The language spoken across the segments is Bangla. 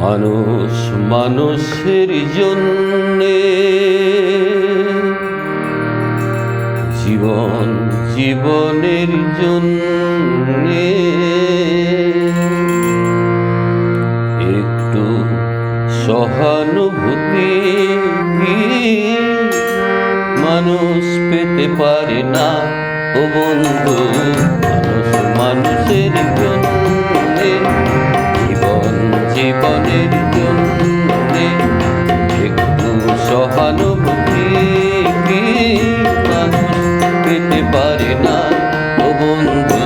মানুষ মানুষের জন্যে, জীবন জীবনের জন্যে একটু সহানুভূতি মানুষ পেতে পারে না। ও বন্ধু, মানুষ মানুষের জন্যে, জীবন জীবনের জন্যে একটু সহানুভূতি মানুষ পেতে পারে না। ও বন্ধু,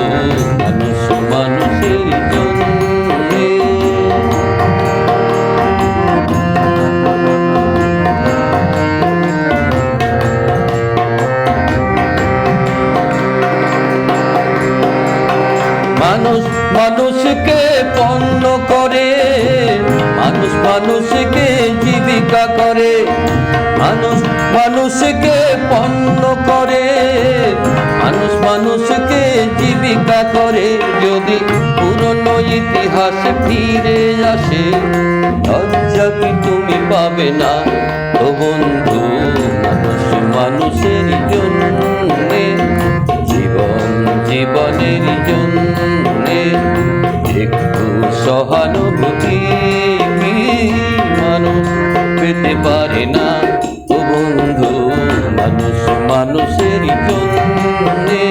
মানুষ মানুষের জন্যে। মানুষ মানুষকে পণ্য করে, মানুষ মানুষকে জীবিকা করে, মানুষ মানুষকে পণ্য করে, মানুষ মানুষকে জীবিকা করে। যদি পুরনো ইতিহাস ফিরে আসে, লজ্জা কি তুমি পাবে না? ও বন্ধু, মানুষ মানুষের জন্যে, জীবন জীবনের জন্যে একটু সহানুভূতি মানুষ পেতে পারে না। ও বন্ধু, মানুষ মানুষের জন্যে।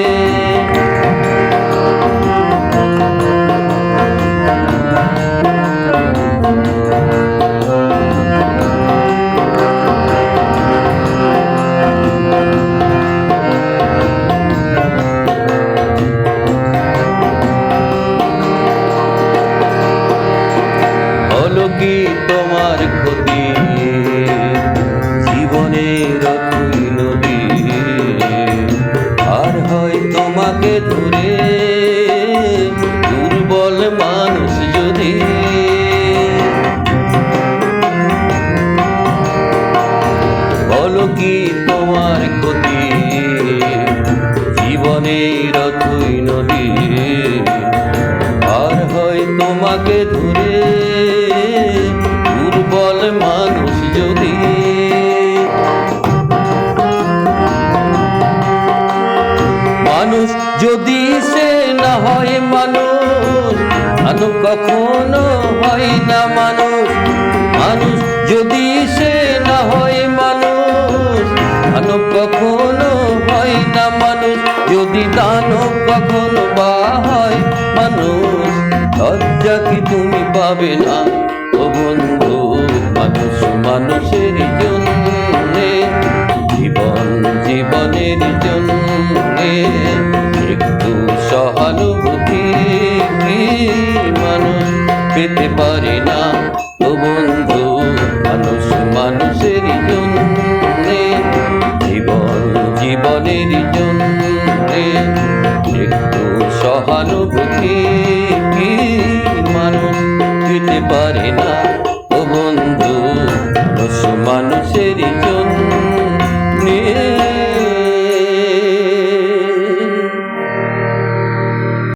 হলো কি তোমার ক্ষতি, জীবনের অথই নদী আর হয় তোমাকে ধরে দুর্বল মানুষ যদি। হলো কি তোমার ক্ষতি, জীবনের অথই নদী আর হয় তোমাকে ধরে দুর্বল মানুষ যদি। মানুষ যদি সে না হয় মানুষ, মানুষ কখনো হয় না মানুষ। মানুষ যদি সে না হয় মানুষ, মানব কখনো হয় না মানুষ। যদি দানব কখনো বা হয় মানুষ, লজ্জা কি তুমি পাবে না? ও বন্ধু, মানুষ মানুষের জন্যে, জীবন জীবনের জন্যে একটু সহানুভূতি মানুষ পেতে পারে না। ও বন্ধু, মানুষ মানুষের জন্যে, জীবন জীবনের জন্যে একটু সহানুভূতি মানুষ পেতে পারে না।